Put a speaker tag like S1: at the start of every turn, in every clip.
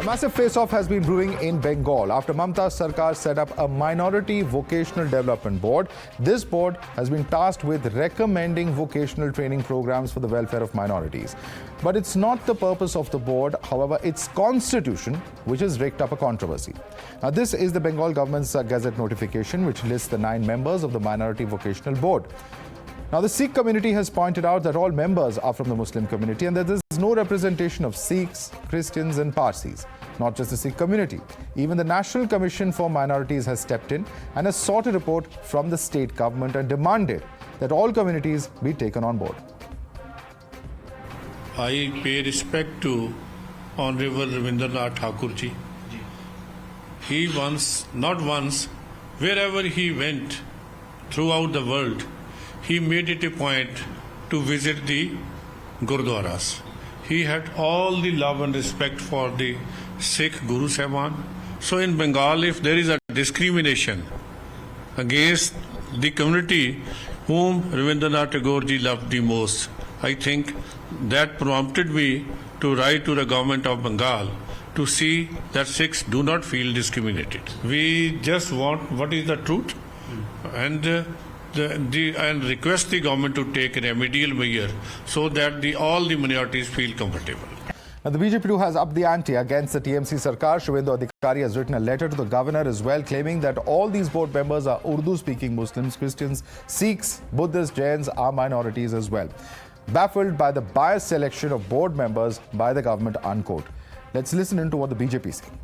S1: massive face-off has been brewing in Bengal after Mamata Sarkar set up a minority vocational development board. This board has been tasked with recommending vocational training programs for the welfare of minorities. But it's not the purpose of the board, however, its constitution, which has raked up a controversy. Now, this is the Bengal government's gazette notification, which lists the 9 members of the minority vocational board. Now, the Sikh community has pointed out that all members are from the Muslim community and that there is no representation of Sikhs, Christians and Parsis. Not just the Sikh community. Even the National Commission for Minorities has stepped in and has sought a report from the state government and demanded that all communities be taken on board.
S2: I pay respect to Honorable Ravindranath Thakur ji. He not once, wherever he went throughout the world, he made it a point to visit the Gurdwaras. He had all the love and respect for the Sikh Guru Sahib. So in Bengal, if there is a discrimination against the community whom Ravindranath Tagore ji loved the most, I think that prompted me to write to the government of Bengal to see that Sikhs do not feel discriminated. We just want what is the truth and and request the government to take a remedial measure so that all the minorities feel comfortable.
S1: Now, the BJP too has upped the ante against the TMC Sarkar. Shubhendu Adhikari has written a letter to the governor as well, claiming that all these board members are Urdu-speaking Muslims, Christians, Sikhs, Buddhists, Jains are minorities as well. Baffled by the biased selection of board members by the government, unquote. Let's listen into what the BJP is saying.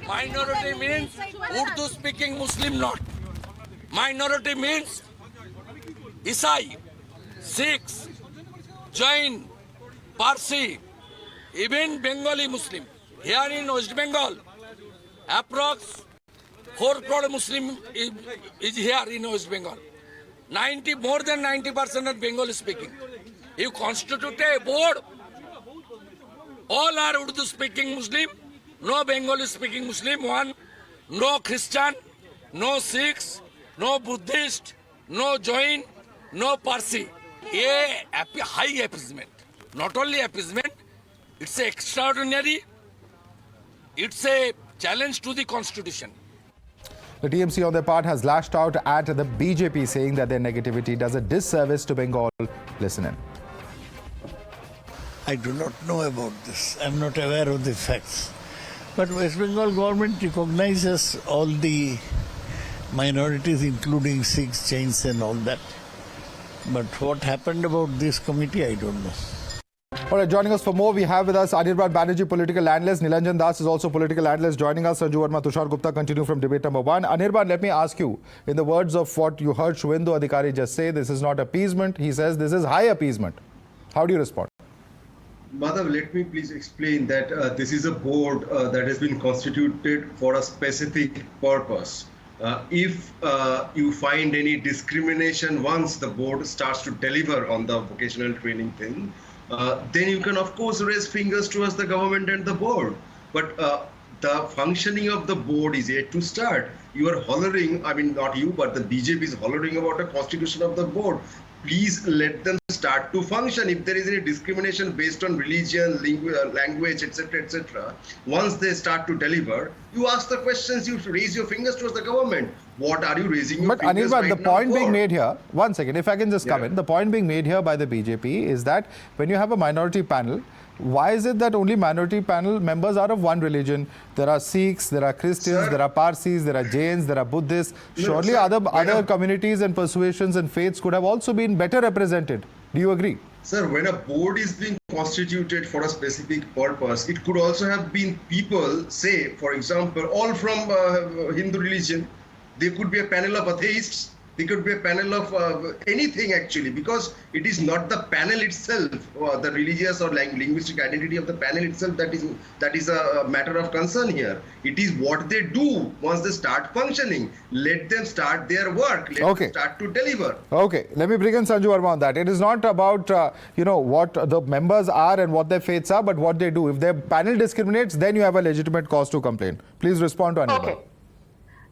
S3: Minority means Urdu-speaking Muslim not. Minority means Isai, Sikhs, Jain, Parsi, even Bengali Muslim. Here in West Bengal, approx 4 crore Muslim is here in West Bengal. More than 90% of Bengali speaking. You constitute a board, all are Urdu speaking Muslim, no Bengali speaking Muslim, one, no Christian, no Sikhs, no Buddhist, no Jain, no Parsi. A high appeasement. Not only appeasement, it's extraordinary. It's a challenge to the constitution.
S1: The TMC on their part has lashed out at the BJP, saying that their negativity does a disservice to Bengal. Listen in.
S4: I do not know about this. I'm not aware of the facts. But West Bengal government recognizes all the minorities, including Sikhs, Jains and all that. But what happened about this committee, I don't know.
S1: All right, joining us for more, we have with us Mamata Banerjee, political analyst. Nilanjan Das is also political analyst. Joining us, Sanju Verma, Tushar Gupta continue from debate number 1. Anirban, let me ask you, in the words of what you heard Shubhendu Adhikari just say, this is not appeasement. He says this is high appeasement. How do you respond?
S5: Madhav, let me please explain that this is a board that has been constituted for a specific purpose. If you find any discrimination once the board starts to deliver on the vocational training thing, then you can of course raise fingers towards the government and the board. But the functioning of the board is yet to start. You are hollering, I mean not you, but the BJP is hollering about a constitution of the board. Please let them start to function. If there is any discrimination based on religion, language, etc., once they start to deliver, you ask the questions, you raise your fingers towards the government. What are you raising your fingers
S1: Anirban,
S5: right
S1: the point being
S5: for?
S1: made here, one second, if I can just come in, the point being made here by the BJP is that when you have a minority panel, why is it that only minority panel members are of one religion? There are Sikhs, there are Christians, there are Parsis, there are Jains, there are Buddhists. Surely other communities and persuasions and faiths could have also been better represented. Do you agree?
S5: Sir, when a board is being constituted for a specific purpose, it could also have been people, say, for example, all from Hindu religion. There could be a panel of atheists. There could be a panel of anything actually, because it is not the panel itself, the religious or linguistic identity of the panel itself that is a matter of concern here. It is what they do once they start functioning. Let them start their work. Let them start to deliver.
S1: Okay, let me bring in Sanju Verma on that. It is not about what the members are and what their faiths are, but what they do. If their panel discriminates, then you have a legitimate cause to complain. Please respond to Anirban.
S6: Okay.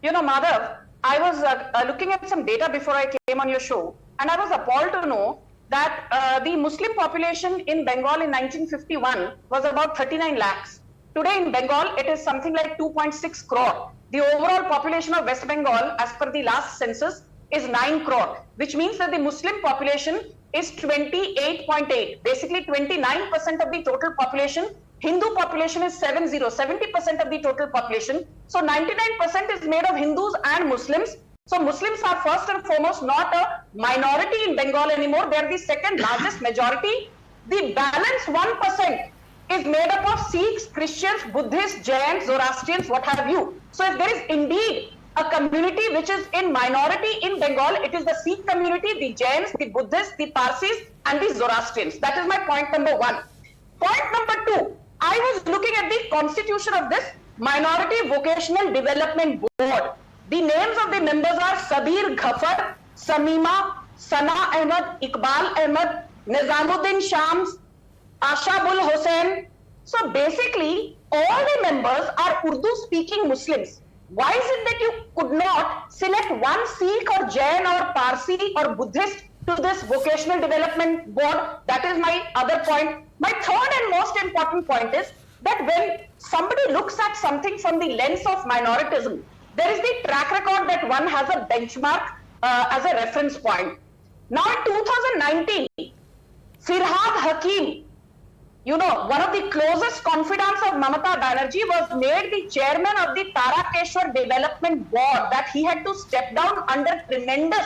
S6: Madhav, I was looking at some data before I came on your show, and I was appalled to know that the Muslim population in Bengal in 1951 was about 39 lakhs. Today in Bengal, it is something like 2.6 crore. The overall population of West Bengal, as per the last census, is 9 crore, which means that the Muslim population is 28.8. Basically, 29% of the total population. Hindu population is 70% of the total population. So 99% is made of Hindus and Muslims. So Muslims are first and foremost not a minority in Bengal anymore. They are the second largest majority. The balance 1% is made up of Sikhs, Christians, Buddhists, Jains, Zoroastrians, what have you. So if there is indeed a community which is in minority in Bengal, it is the Sikh community, the Jains, the Buddhists, the Parsis, and the Zoroastrians. That is my point number one. Point number two, I was looking at the constitution of this Minority Vocational Development Board. The names of the members are Sabir Ghafar, Samima, Sana Ahmed, Iqbal Ahmed, Nizamuddin Shams, Ashabul Hussain. So basically, all the members are Urdu-speaking Muslims. Why is it that you could not select one Sikh or Jain or Parsi or Buddhist to this vocational development board? That is my other point. My third and most important point is that when somebody looks at something from the lens of minoritism, there is the track record that one has a benchmark as a reference point. Now in 2019, Firhad Hakim, you know, one of the closest confidants of Mamata Banerjee, was made the chairman of the Tarakeshwar Development Board, that he had to step down under tremendous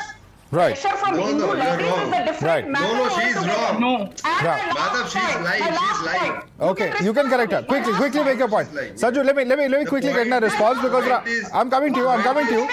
S6: pressure from Hindu lobbies. Is a different matter.
S5: No, she is wrong.
S7: No.
S5: Madhav, she is lying. She is lying.
S1: Okay, you can correct her. Quickly make your point. Sanju, let me quickly get a response because I'm coming to you.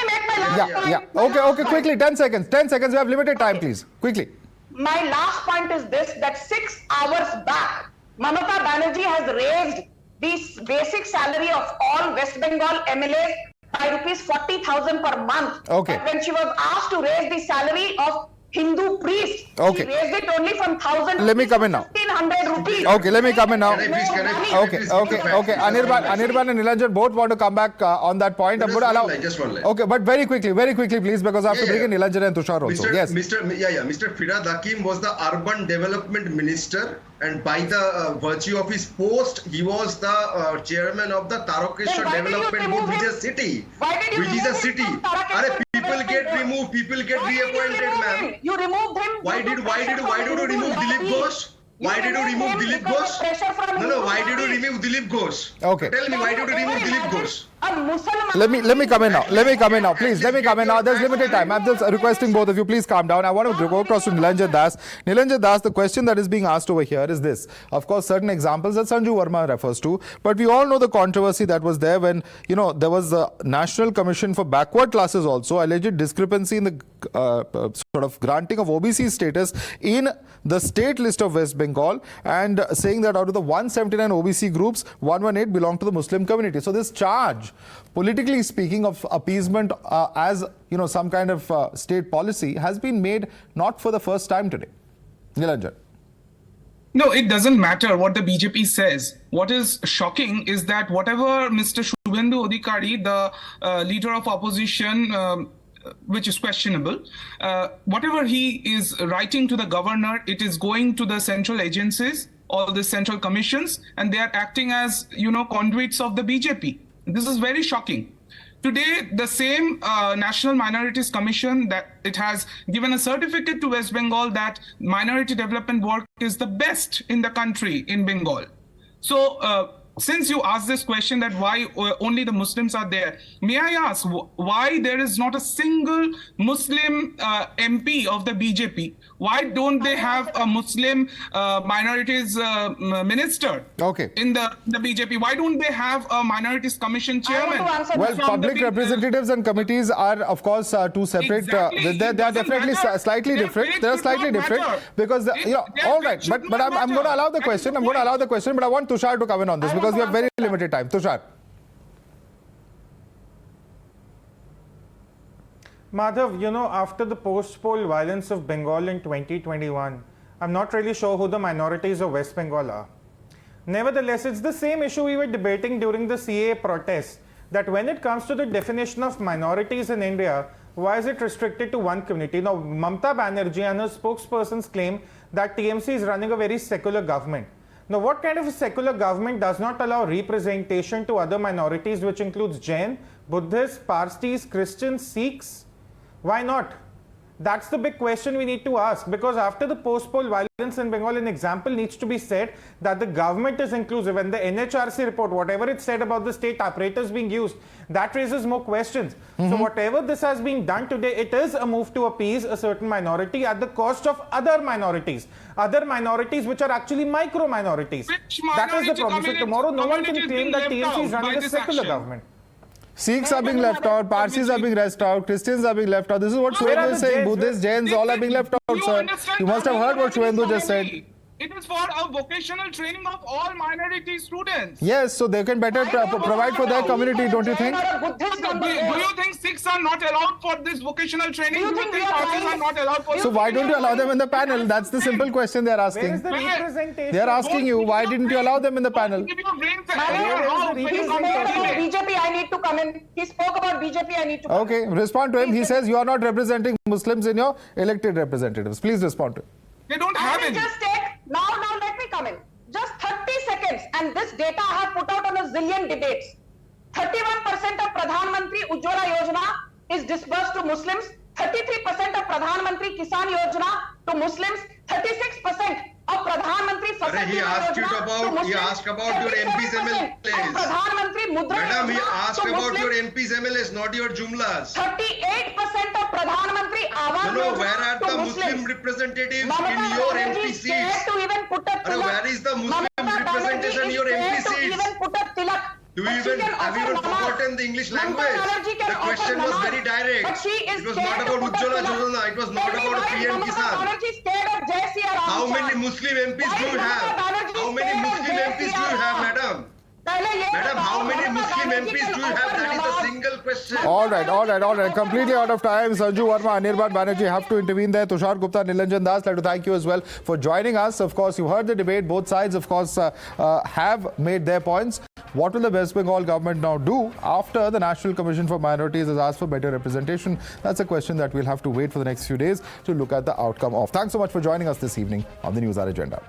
S1: Yeah. Okay, quickly, 10 seconds. 10 seconds, we have limited time, please. Quickly.
S6: My last point is this, that 6 hours back, Mamata Banerjee has raised the basic salary of all West Bengal MLAs by rupees 40,000 per month.
S1: Okay.
S6: But when she was asked to raise the salary of Hindu priests,
S1: Okay.
S6: she raised it only from 1,000
S1: Let me come in now.
S6: 1,500 rupees.
S1: Okay, let me come in now.
S5: Can I please
S1: Okay. Anirban and Nilanjan both want to come back on that point. I'm going to allow.
S5: Just one line.
S1: Okay, but very quickly, please, because I have to bring in Nilanjan and Tushar also. Yes.
S5: Mr. Firhad Hakim was the urban development minister, and by the virtue of his post, he was the chairman of the Tarakeshwar
S6: Then why did you
S5: Development Board,
S6: remove
S5: which
S6: him?
S5: is a city.
S6: Why did you
S5: Which is a
S6: remove him
S5: city.
S6: from Tarakeshwar
S5: People get
S6: Development Board?
S5: removed, people get
S6: Why did you
S5: reappointed,
S6: remove
S5: ma'am.
S6: him? You removed him.
S5: Why did you remove Dilip Ghosh? Why did you remove Dilip Ghosh? No, why did you remove Dilip Ghosh?
S1: Okay.
S5: Tell me, why did you remove Dilip Ghosh?
S1: Let me come in now. Please, let me come in now. There's limited time. I'm just requesting both of you, please calm down. I want to go across to Nilanjan Das. Nilanjan Das, the question that is being asked over here is this. Of course, certain examples that Sanju Verma refers to, but we all know the controversy that was there when, there was the National Commission for Backward Classes also, alleged discrepancy in the sort of granting of OBC status in the state list of West Bengal, and saying that out of the 179 OBC groups, 118 belong to the Muslim community. So this charge, politically speaking, of appeasement as some kind of state policy has been made not for the first time today. Nilanjan.
S7: No, it doesn't matter what the BJP says. What is shocking is that whatever Mr. Shubhendu Adhikari, the leader of opposition, which is questionable, whatever he is writing to the governor, it is going to the central agencies, all the central commissions, and they are acting as, conduits of the BJP. This is very shocking. Today, the same National Minorities Commission, that it has given a certificate to West Bengal that Minority Development Board is the best in the country in Bengal. So, since you asked this question that why only the Muslims are there, may I ask why there is not a single Muslim MP of the BJP? Why don't they have a Muslim minorities minister in the BJP? Why don't they have a minorities commission chairman?
S1: Well, public representatives and committees are, of course, two separate.
S7: Exactly.
S1: They are definitely slightly different. They are slightly different because, all right. But I'm going to allow the question. But I want Tushar to come in on this because we have very limited time. Tushar.
S8: Madhav, after the post-poll violence of Bengal in 2021, I'm not really sure who the minorities of West Bengal are. Nevertheless, it's the same issue we were debating during the CAA protests, that when it comes to the definition of minorities in India, why is it restricted to one community? Now, Mamata Banerjee and her spokespersons claim that TMC is running a very secular government. Now, what kind of a secular government does not allow representation to other minorities, which includes Jain, Buddhists, Parsis, Christians, Sikhs? Why not? That's the big question we need to ask, because after the post-poll violence in Bengal, an example needs to be set that the government is inclusive, and the NHRC report, whatever it said about the state apparatus being used, that raises more questions. So whatever this has been done today, it is a move to appease a certain minority at the cost of other minorities which are actually micro minorities. That is the problem. So tomorrow no one can claim that TMC is running a secular government.
S1: Sikhs are being left out, Parsis are being left out, Christians are being left out. This is what Shwendu is saying. Buddhists, Jains, all are being left out, sir. You must have heard what Shwendu just said.
S7: It is for a vocational training of all minority students.
S1: Yes, so they can better provide for their community, don't you think?
S7: Do you think Sikhs are not allowed for this vocational training? Do you think Parsis are not allowed for
S1: So why don't you allow them in the panel? That's the simple question they're
S8: Where
S1: asking.
S8: is the representation?
S1: They're asking you, why didn't you allow them in the panel?
S6: He spoke about BJP, I need to come in. He spoke about BJP, I need to come in.
S1: Okay, respond to him. He says you are not representing Muslims in your elected representatives. Please respond to him.
S7: They don't have
S6: I will
S7: any.
S6: just take, now let me come in. Just 30 seconds, and this data I have put out on a zillion debates. 31% of Pradhan Mantri Ujjwala Yojana is disbursed to Muslims. 33% of Pradhan Mantri Kisan Yojana to Muslims. 36% of Pradhan Mantri Fasal
S5: He asked you about, he asked about your MP's MLAs.
S6: Pradhan Mantri Mudra
S5: Madam, he
S6: Yojana
S5: asked
S6: to
S5: about your
S6: Muslims.
S5: MP's MLAs, not your Jumlas.
S6: 38% of Pradhan Mantri Awas
S5: No,
S6: Yojana
S5: where are
S6: to
S5: the
S6: Muslims.
S5: Muslim representatives
S6: Mamata
S5: in your
S6: Banerjee
S5: MP
S6: is scared
S5: seats?
S6: to even put a tilak.
S5: Where is the Muslim
S6: Mamata
S5: representation in
S6: Banerjee
S5: your
S6: is
S5: MP
S6: scared to
S5: seats?
S6: even put a tilak.
S5: Do you
S6: But she
S5: even
S6: can
S5: have you
S6: offer
S5: even
S6: namaz.
S5: forgotten the English
S6: Mamata
S5: language?
S6: Banerjee can
S5: The question
S6: offer
S5: was
S6: namaz.
S5: very direct.
S6: But she is
S5: It was
S6: scared
S5: not
S6: to
S5: about
S6: put a
S5: Ujjwala
S6: tilak.
S5: Yojana. It was not
S6: Tell me
S5: about
S6: why
S5: PM
S6: Mamata
S5: Kisan.
S6: Banerjee is scared of Jai Shri Ram
S5: How many
S6: chant?
S5: Muslim MPs
S6: Why
S5: do you
S6: Mamata
S5: have?
S6: Banerjee
S5: How many
S6: scared of
S5: Muslim
S6: Jai
S5: MPs
S6: Shri
S5: do you have,
S6: Ram?
S5: madam?
S6: Madam,
S5: How many Muslim MPs do you have? That is the single question.
S1: All right. Completely out of time. Sanju Verma, Anirban Banerjee have to intervene there. Tushar Gupta, Nilanjan Das, like to thank you as well for joining us. Of course, you heard the debate. Both sides, of course, have made their points. What will the West Bengal government now do after the National Commission for Minorities has asked for better representation? That's a question that we'll have to wait for the next few days to look at the outcome of. Thanks so much for joining us this evening on the News Hour Agenda.